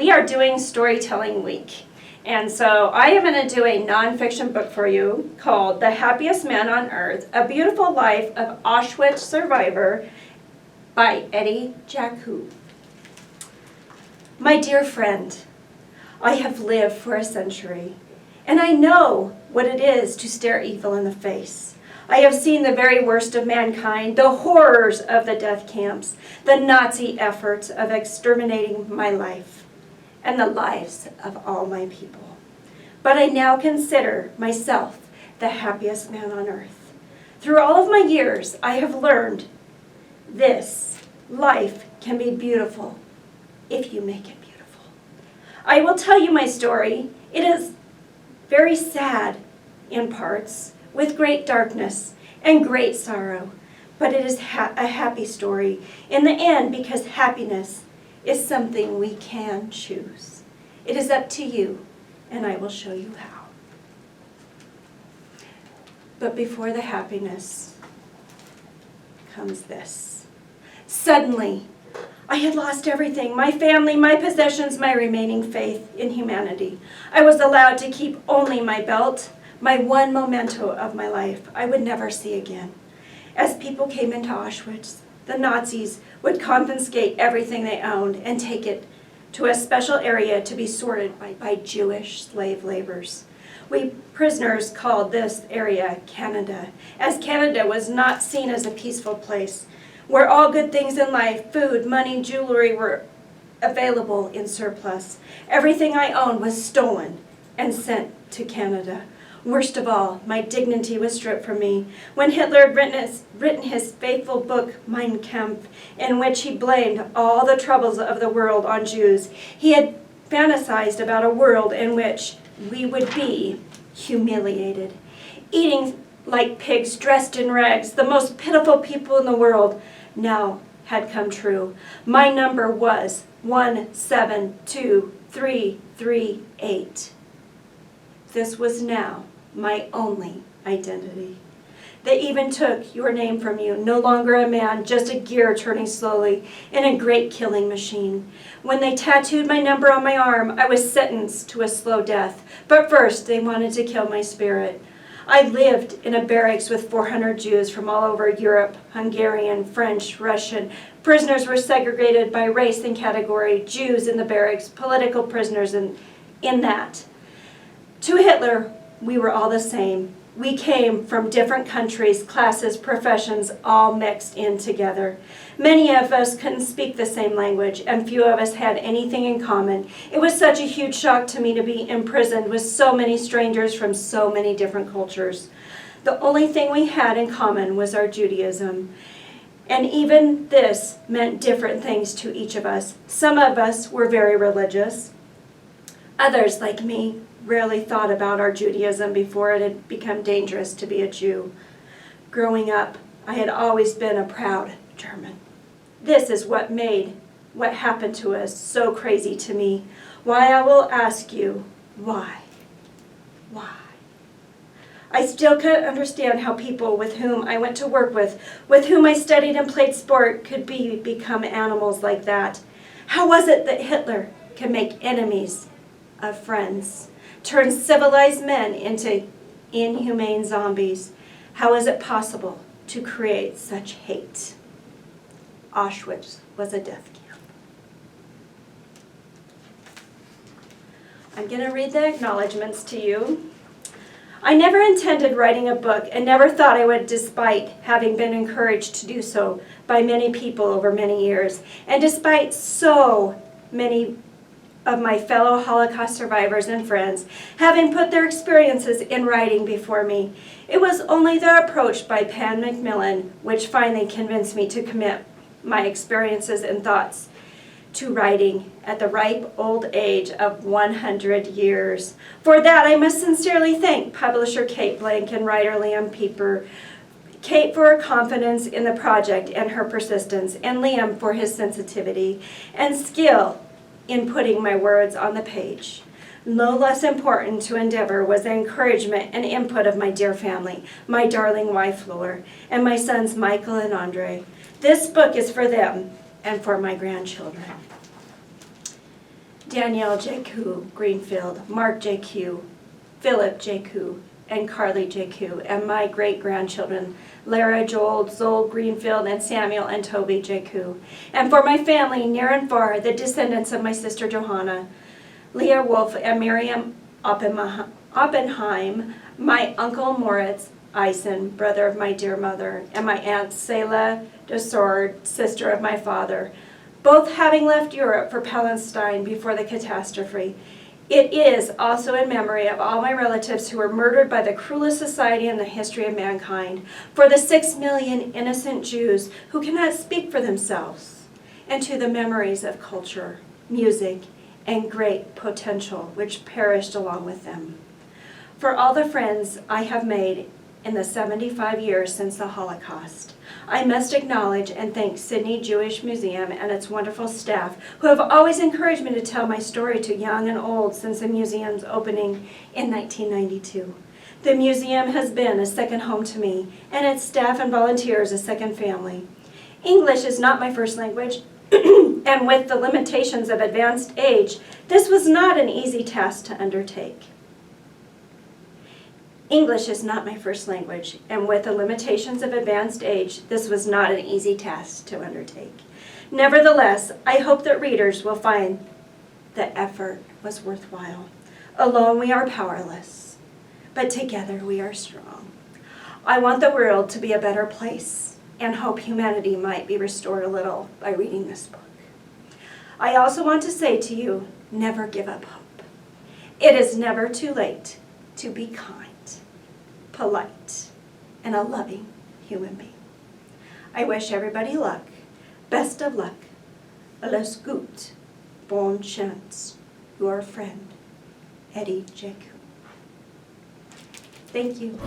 we are doing Storytelling Week. And so I am going to do a nonfiction book for you called The Happiest Man on Earth, A Beautiful Life of Auschwitz Survivor by Jaku. My dear friend, I have lived for a century, and I know what it is to stare evil in the face. I have seen the very worst of mankind, the horrors of the death camps, the Nazi efforts of exterminating my life, and the lives of all my people. But I now consider myself the happiest man on earth. Through all of my years, I have learned this: life can be beautiful if you make it beautiful. I will tell you my story. It is very sad in parts, with great darkness and great sorrow, but it is a happy story in the end, because happiness is something we can choose. It is up to you, and I will show you how. But before the happiness comes this. Suddenly, I had lost everything: my family, my possessions, my remaining faith in humanity. I was allowed to keep only my belt, my one memento of my life I would never see again. As people came into Auschwitz, the Nazis would confiscate everything they owned and take it to a special area to be sorted by Jewish slave laborers. We prisoners called this area Canada, as Canada was not seen as a peaceful place, where all good things in life, food, money, jewelry, were available in surplus. Everything I owned was stolen and sent to Canada. Worst of all, my dignity was stripped from me when Hitler had written his faithful book, Mein Kampf, in which he blamed all the troubles of the world on Jews. He had fantasized about a world in which we would be humiliated, eating like pigs, dressed in rags, the most pitiful people in the world. Now had come true. My number was 172338. This was now my only identity. They even took your name from you, no longer a man, just a gear turning slowly in a great killing machine. When they tattooed my number on my arm, I was sentenced to a slow death. But first, they wanted to kill my spirit. I lived in a barracks with 400 Jews from all over Europe, Hungarian, French, Russian. Prisoners were segregated by race and category, Jews in the barracks, political prisoners in that. To Hitler, we were all the same. We came from different countries, classes, professions, all mixed in together. Many of us couldn't speak the same language, and few of us had anything in common. It was such a huge shock to me to be imprisoned with so many strangers from so many different cultures. The only thing we had in common was our Judaism. And even this meant different things to each of us. Some of us were very religious. Others, like me, rarely thought about our Judaism before it had become dangerous to be a Jew. Growing up, I had always been a proud German. This is what made what happened to us so crazy to me. Why, I will ask you, why? Why? I still couldn't understand how people with whom I went to work with whom I studied and played sport, could become animals like that. How was it that Hitler could make enemies of friends, turn civilized men into inhumane zombies? How is it possible to create such hate? Auschwitz was a death camp. I'm going to read the acknowledgments to you. I never intended writing a book and never thought I would, despite having been encouraged to do so by many people over many years, and despite so many of my fellow Holocaust survivors and friends having put their experiences in writing before me. It was only the approach by Pan Macmillan which finally convinced me to commit my experiences and thoughts to writing at the ripe old age of 100 years. For that, I must sincerely thank publisher Kate Blank and writer Liam Pieper. Kate for her confidence in the project and her persistence, and Liam for his sensitivity and skill in putting my words on the page. No less important to endeavor was the encouragement and input of my dear family, my darling wife, Laura, and my sons, Michael and Andre. This book is for them and for my grandchildren. Danielle Jaku Greenfield, Mark Jaku, Philip Jaku, and Carly Jaku, and my great-grandchildren, Lara, Joel, Zoel Greenfield, and Samuel and Toby Jaku. And for my family, near and far, the descendants of my sister Johanna, Leah Wolf, and Miriam Oppenheim, my uncle Moritz Eisen, brother of my dear mother, and my aunt Selah Desord, sister of my father, both having left Europe for Palestine before the catastrophe. It is also in memory of all my relatives who were murdered by the cruelest society in the history of mankind, for the 6 million innocent Jews who cannot speak for themselves, and to the memories of culture, music, and great potential which perished along with them. For all the friends I have made in the 75 years since the Holocaust, I must acknowledge and thank Sydney Jewish Museum and its wonderful staff who have always encouraged me to tell my story to young and old since the museum's opening in 1992. The museum has been a second home to me, and its staff and volunteers a second family. English is not my first language, and with the limitations of advanced age, this was not an easy task to undertake. English is not my first language, and with the limitations of advanced age, this was not an easy task to undertake. Nevertheless, I hope that readers will find the effort was worthwhile. Alone we are powerless, but together we are strong. I want the world to be a better place, and hope humanity might be restored a little by reading this book. I also want to say to you, never give up hope. It is never too late to be kind, polite, and a loving human being. I wish everybody luck, best of luck, alles gut, bonne chance, your friend, Eddie Jaku. Thank you.